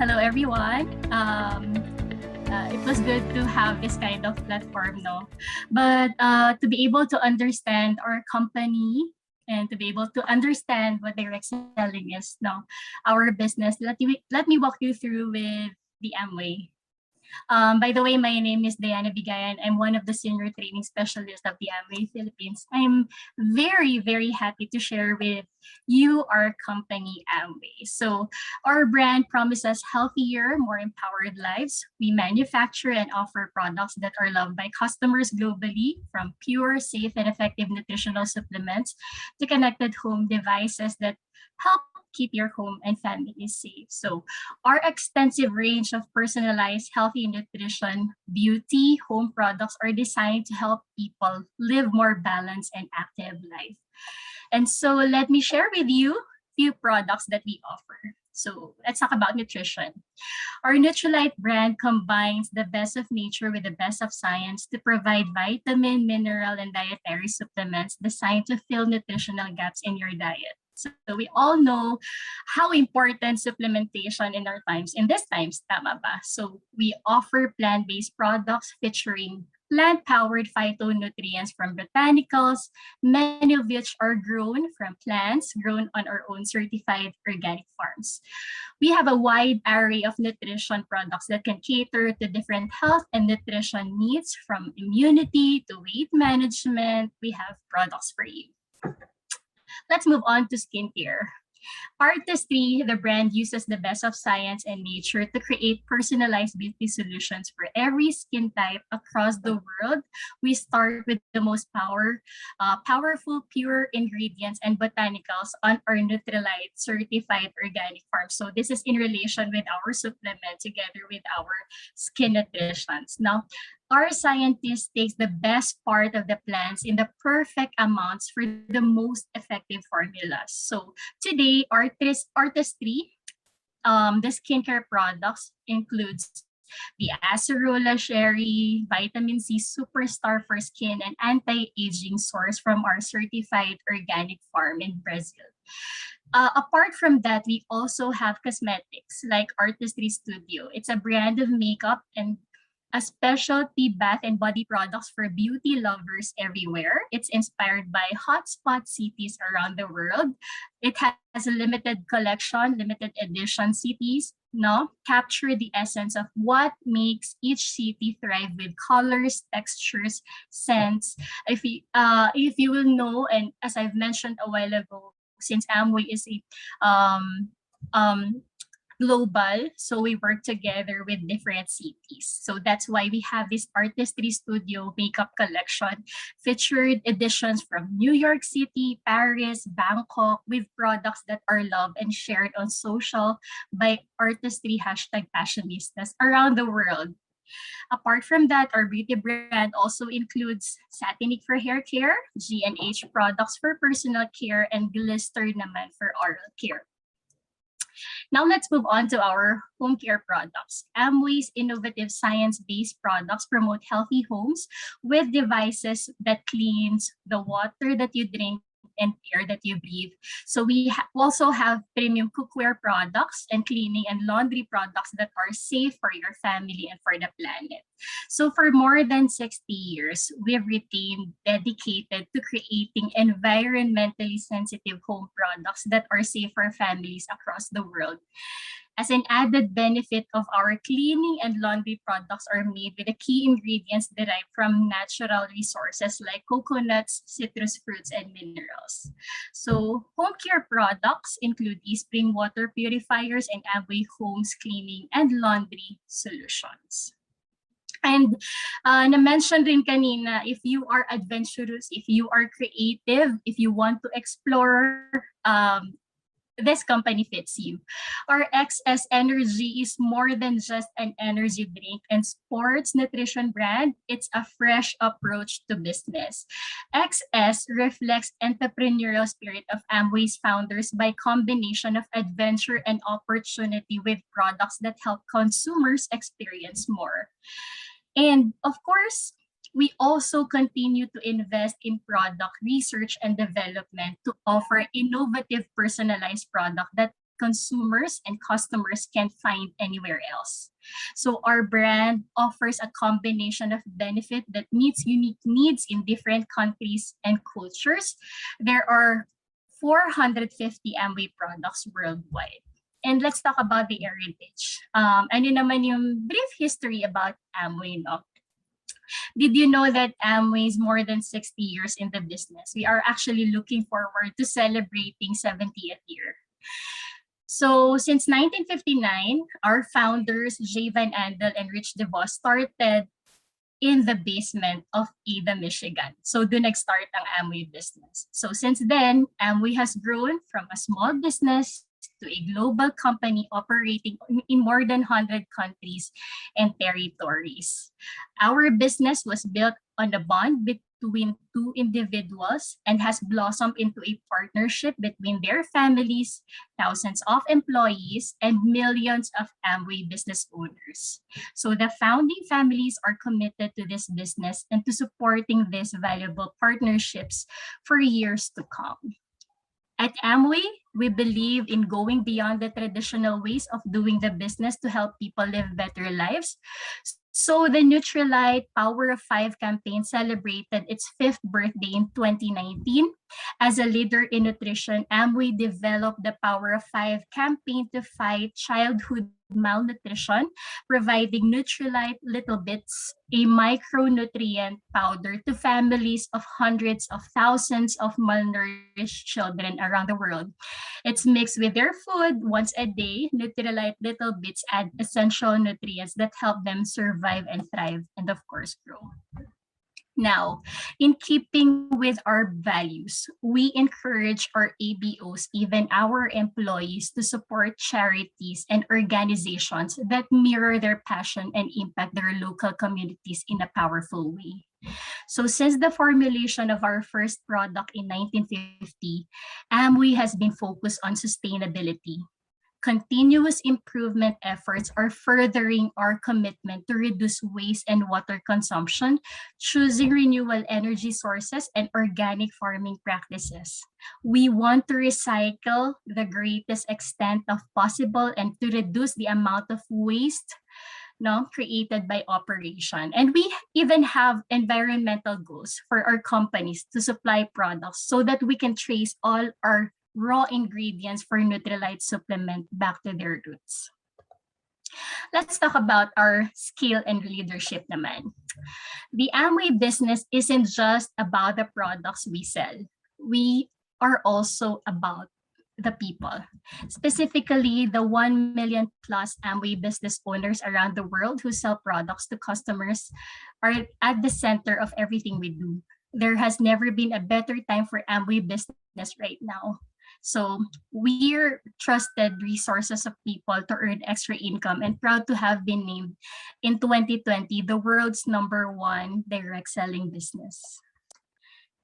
Hello, everyone. It was good to have this kind of platform, no? But to be able to understand our company and to be able to understand what direct selling is, no, our business, let me walk you through with the Amway. By the way, my name is Diana Bigayan. I'm one of the senior training specialists of the Amway Philippines. I'm very, very happy to share with you our company, Amway. So our brand promises healthier, more empowered lives. We manufacture and offer products that are loved by customers globally, from pure, safe, and effective nutritional supplements to connected home devices that help keep your home and family safe. So our extensive range of personalized healthy nutrition, beauty, home products are designed to help people live more balanced and active life. And so let me share with you few products that we offer. So let's talk about nutrition. Our Nutrilite brand combines the best of nature with the best of science to provide vitamin, mineral, and dietary supplements designed to fill nutritional gaps in your diet. So we all know how important supplementation in these times, tama ba? So we offer plant-based products featuring plant-powered phytonutrients from botanicals, many of which are grown from plants grown on our own certified organic farms. We have a wide array of nutrition products that can cater to different health and nutrition needs, from immunity to weight management. We have products for you. Let's move on to skincare. Artistry, the brand, uses the best of science and nature to create personalized beauty solutions for every skin type across the world. We start with the most powerful, pure ingredients and botanicals on our Nutrilite certified organic farm. So this is in relation with our supplement together with our skin nutritions. Now, our scientists takes the best part of the plants in the perfect amounts for the most effective formulas. So today, artistry, the skincare products includes the acerola sherry, vitamin C superstar for skin, and anti-aging source from our certified organic farm in Brazil. Apart from that, we also have cosmetics like Artistry Studio. It's a brand of makeup and a specialty bath and body products for beauty lovers everywhere. It's inspired by hotspot cities around the world. It has a limited collection, limited edition cities, no, capture the essence of what makes each city thrive with colors, textures, scents. If you will know, and as I've mentioned a while ago, since Amway is a um, global, so we work together with different cities. So that's why we have this Artistry Studio makeup collection, featured editions from New York City, Paris, Bangkok, with products that are loved and shared on social by artistry #fashionistas around the world. Apart from that, our beauty brand also includes Satinic for hair care, G&H products for personal care, and Glister naman for oral care. Now let's move on to our home care products. Amway's innovative science-based products promote healthy homes with devices that cleans the water that you drink and air that you breathe. So we also have premium cookware products and cleaning and laundry products that are safe for your family and for the planet. So for more than 60 years, we've retained dedicated to creating environmentally sensitive home products that are safe for families across the world. As an added benefit of our cleaning and laundry products are made with the key ingredients derived from natural resources like coconuts, citrus fruits, and minerals. So home care products include spring water purifiers and Amway Homes cleaning and laundry solutions. And na-mention rin kanina, if you are adventurous, if you are creative, if you want to explore, this company fits you. Our XS Energy is more than just an energy drink and sports nutrition brand. It's a fresh approach to business. XS reflects entrepreneurial spirit of Amway's founders by combination of adventure and opportunity with products that help consumers experience more. And of course, we also continue to invest in product research and development to offer innovative personalized product that consumers and customers can't find anywhere else. So our brand offers a combination of benefit that meets unique needs in different countries and cultures. There are 450 Amway products worldwide. And let's talk about the heritage. Ano naman yung brief history about Amway, no? Did you know that Amway is more than 60 years in the business? We are actually looking forward to celebrating 70th year. So since 1959, our founders, Jay Van Andel and Rich DeVos, started in the basement of Ada, Michigan. So doon nag-start ang Amway business. So since then, Amway has grown from a small business to a global company operating in more than 100 countries and territories. Our business was built on the bond between two individuals and has blossomed into a partnership between their families, thousands of employees, and millions of Amway business owners. So the founding families are committed to this business and to supporting these valuable partnerships for years to come. At Amway, we believe in going beyond the traditional ways of doing the business to help people live better lives. So the Nutrilite Power of Five campaign celebrated its 5th birthday in 2019. As a leader in nutrition, Amway developed the Power of Five campaign to fight childhood malnutrition, providing Nutrilite Little Bits, a micronutrient powder to families of hundreds of thousands of malnourished children around the world. It's mixed with their food once a day. Nutrilite Little Bits add essential nutrients that help them survive and thrive and, of course, grow. Now, in keeping with our values, we encourage our ABOs, even our employees, to support charities and organizations that mirror their passion and impact their local communities in a powerful way. So since the formulation of our first product in 1950, Amway has been focused on sustainability. Continuous improvement efforts are furthering our commitment to reduce waste and water consumption, choosing renewable energy sources and organic farming practices. We want to recycle the greatest extent of possible and to reduce the amount of waste created by operation. And we even have environmental goals for our companies to supply products so that we can trace all our raw ingredients for Nutrilite supplement back to their roots. Let's talk about our skill and leadership naman. The Amway business isn't just about the products we sell. We are also about the people, specifically the 1 million plus Amway business owners around the world who sell products to customers are at the center of everything we do. There has never been a better time for Amway business right now. So we're trusted resources of people to earn extra income and proud to have been named in 2020 the world's #1 direct selling business.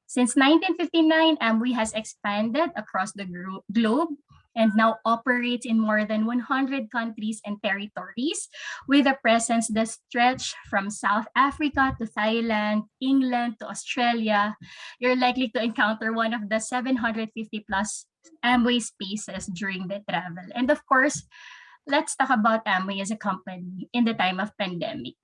Since 1959, Amway has expanded across the globe and now operates in more than 100 countries and territories with a presence that stretches from South Africa to Thailand, England to Australia. You're likely to encounter one of the 750 plus Amway spaces during the travel. And of course, let's talk about Amway as a company in the time of pandemic.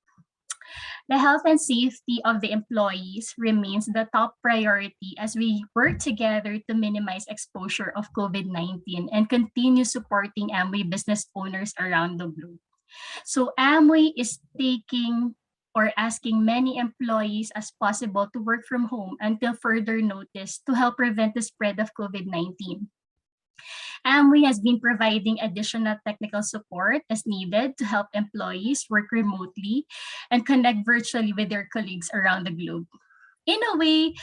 The health and safety of the employees remains the top priority as we work together to minimize exposure of COVID-19 and continue supporting Amway business owners around the globe. So Amway is taking or asking many employees as possible to work from home until further notice to help prevent the spread of COVID-19. Amway has been providing additional technical support as needed to help employees work remotely and connect virtually with their colleagues around the globe. In a way,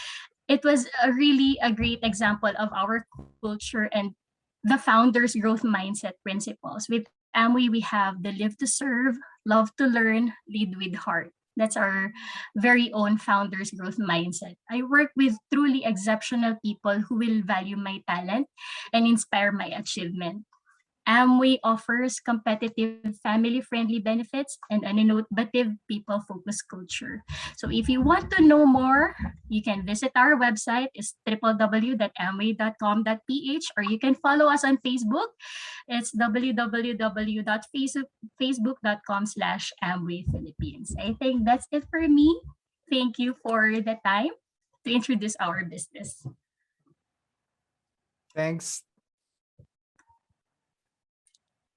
it was really a great example of our culture and the founders' growth mindset principles. With Amway, we have the live to serve, love to learn, lead with heart. That's our very own founders' growth mindset. I work with truly exceptional people who will value my talent and inspire my achievement. Amway offers competitive, family-friendly benefits and an innovative, people-focused culture. So if you want to know more, you can visit our website. It's www.amway.com.ph, or you can follow us on Facebook. It's www.facebook.com/Amway Philippines. I think that's it for me. Thank you for the time to introduce our business. Thanks.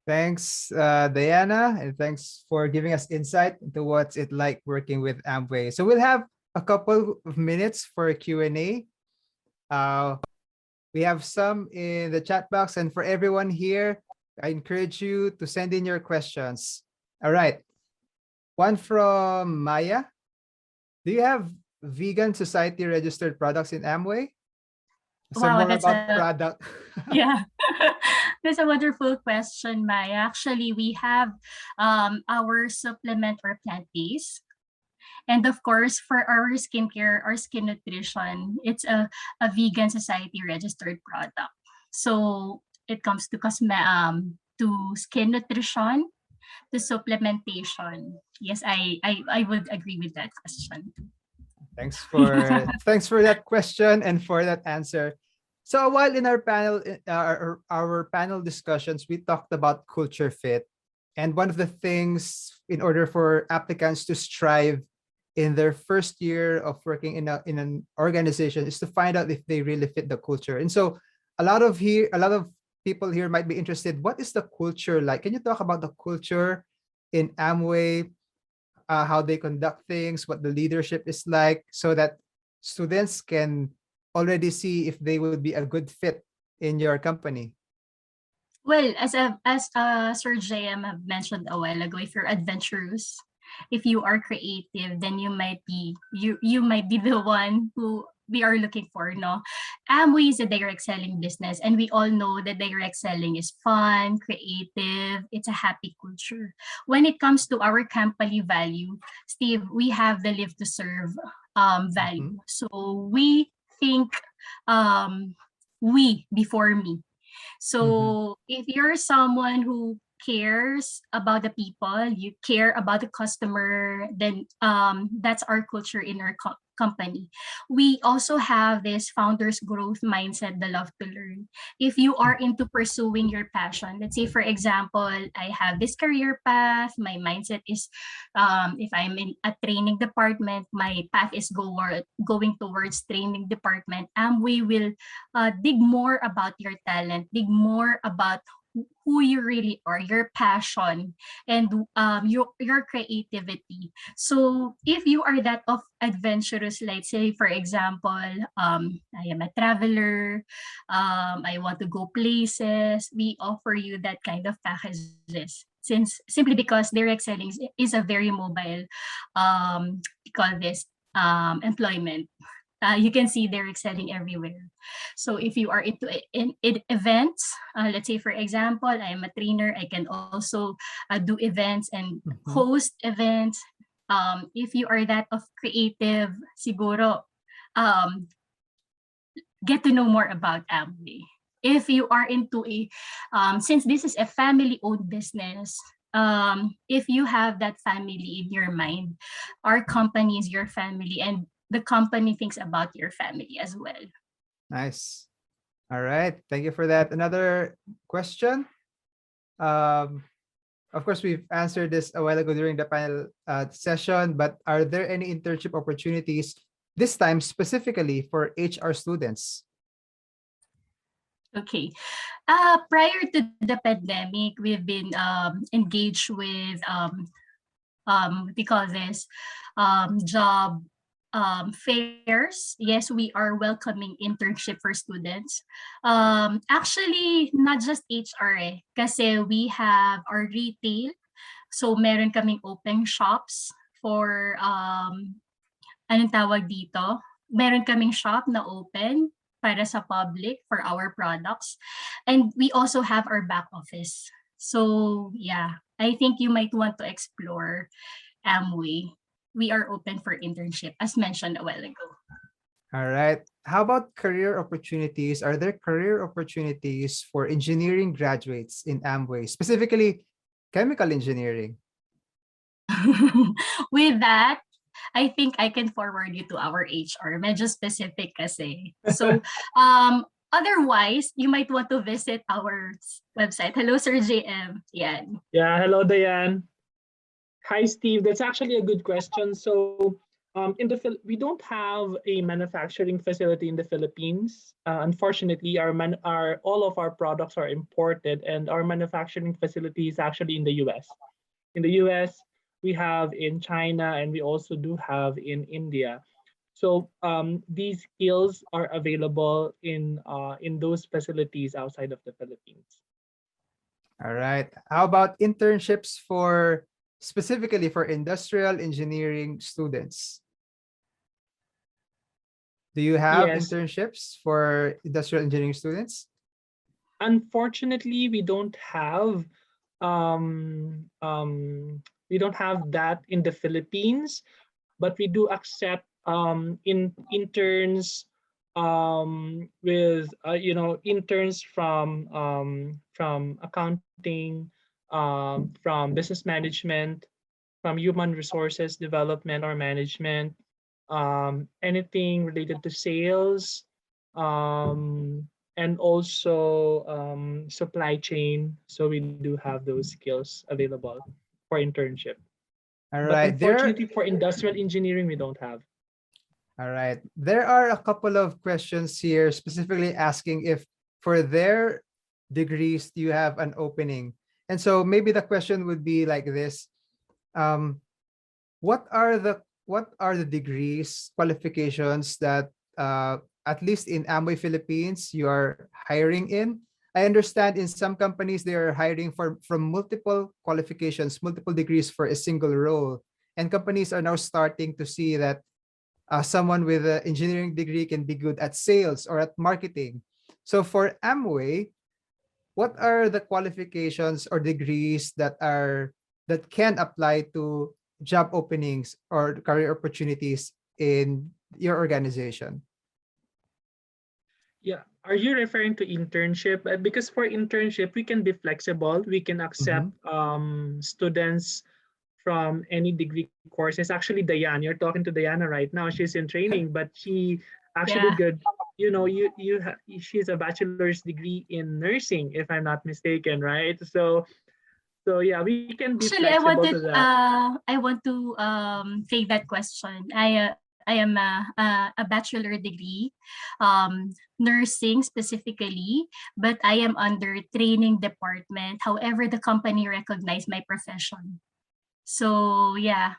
Thanks, Diana, and thanks for giving us insight into what's it like working with Amway. So we'll have a couple of minutes for a Q&A. We have some in the chat box, and for everyone here, I encourage you to send in your questions. All right. One from Maya. Do you have vegan society registered products in Amway? So Wow, more that's about product. yeah. That's a wonderful question, Maya. Actually, we have our supplement or plant-based. And of course, for our skincare or skin nutrition, it's a vegan society registered product. So it comes to to skin nutrition, to supplementation. Yes, I would agree with that question. Thanks for that question and for that answer. So a while in our panel, our panel discussions, we talked about culture fit, and one of the things in order for applicants to strive in their first year of working in an organization is to find out if they really fit the culture. And so a lot of people here might be interested. What is the culture like? Can you talk about the culture in Amway? How they conduct things, what the leadership is like, so that students can already see if they would be a good fit in your company? Well, as Sir JM have mentioned a while ago, if you're adventurous, if you are creative, then you might be the one who we are looking for, no? Amway is a direct selling business, and we all know that direct selling is fun, creative, it's a happy culture. When it comes to our company value, Steve, we have the live to serve value. So we think we before me. So if you're someone who cares about the people, you care about the customer, then that's our culture in our company. We also have this founders growth mindset, the love to learn. If you are into pursuing your passion, let's say for example, I have this career path, my mindset is if I'm in a training department, my path is going towards training department. We will dig more about your talent, dig more about who you really are, your passion, and your creativity. So if you are that of adventurous, let's say for example, I am a traveler, I want to go places, we offer you that kind of packages. Since simply because direct selling is a very mobile, we call this employment. You can see they're excelling everywhere. So if you are into in events, let's say for example, I am a trainer, I can also do events and host events. If you are that of creative, siguro, get to know more about Amway. If you are into since this is a family-owned business, if you have that family in your mind, our company is your family, and the company thinks about your family as well. Nice. All right. Thank you for that. Another question. Of course, we've answered this a while ago during the panel session, but are there any internship opportunities this time specifically for HR students? Okay. Prior to the pandemic, we've been engaged with what do you call this, job fairs. Yes, we are welcoming internship for students. Actually, not just HR kasi we have our retail. So meron kaming open shops for anong tawag dito? Meron kaming shop na open para sa public for our products. And we also have our back office. So yeah, I think you might want to explore Amway. We are open for internship, as mentioned a while ago. All right. How about career opportunities? Are there career opportunities for engineering graduates in Amway, specifically chemical engineering? With that, I think I can forward you to our HR. Medyo specific kasi. So, otherwise, you might want to visit our website. Hello, Sir JM. Yan. Yeah, hello, Diane. Hi, Steve. That's actually a good question. So, we don't have a manufacturing facility in the Philippines. Unfortunately, our all of our products are imported, and our manufacturing facility is actually in the U.S. In the U.S., we have in China, and we also do have in India. So these skills are available in those facilities outside of the Philippines. All right. How about internships for specifically for industrial engineering students? Do you have Yes, internships for industrial engineering students? unfortunately, we don't have that in the Philippines, but we do accept in interns with interns from accounting, from business management, from human resources development or management, anything related to sales, and also supply chain. So we do have those skills available for internship. All But right. unfortunately, for industrial engineering, we don't have. All right. There are a couple of questions here specifically asking if for their degrees do you have an opening. And so maybe the question would be like this. Um, what are the degrees qualifications that at least in Amway Philippines you are hiring in? I understand in some companies they are hiring from multiple qualifications, multiple degrees for a single role. And companies are now starting to see that someone with an engineering degree can be good at sales or at marketing. So for Amway, what are the qualifications or degrees that can apply to job openings or career opportunities in your organization? Yeah. Are you referring to internship? Because for internship, we can be flexible. We can Mm-hmm. accept students from any degree courses. Actually, Diane, you're talking to Diana right now. She's in training, but she actually Yeah. did. She's a bachelor's degree in nursing, if I'm not mistaken, right? So yeah, we can be Actually, flexible to that. I want to take that question. I am a bachelor degree, nursing specifically, but I am under training department. However, the company recognized my profession. So yeah,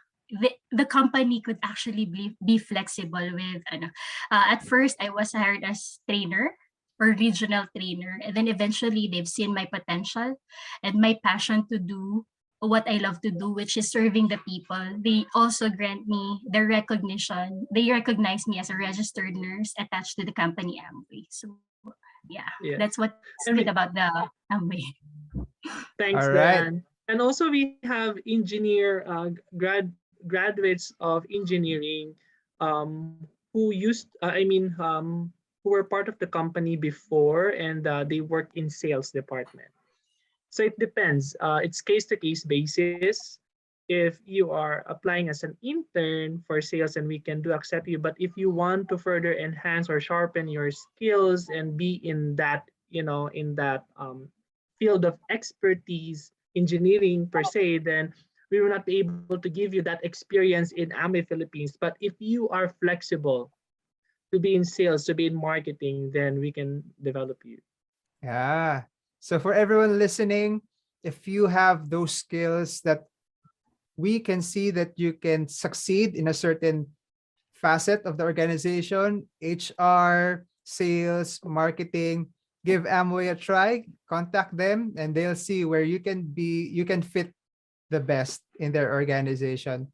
the company could actually be flexible with ano. At first I was hired as trainer or regional trainer, and then eventually they've seen my potential and my passion to do what I love to do, which is serving the people. They also grant me the recognition. They recognize me as a registered nurse attached to the company Amway. So yeah, that's Yes. what's And good about the Amway. thanks, All right. Dan. And also we have engineer graduates of engineering who used who were part of the company before, and they work in sales department. So it depends. It's case to case basis. If you are applying as an intern for sales, and we can do accept you, but if you want to further enhance or sharpen your skills and be in that field of expertise, engineering per se, then we will not be able to give you that experience in AME Philippines. But if you are flexible to be in sales, to be in marketing, then we can develop you. Yeah. So for everyone listening, if you have those skills that we can see that you can succeed in a certain facet of the organization, HR, sales, marketing, give Amway a try, contact them, and they'll see where you can fit the best in their organization.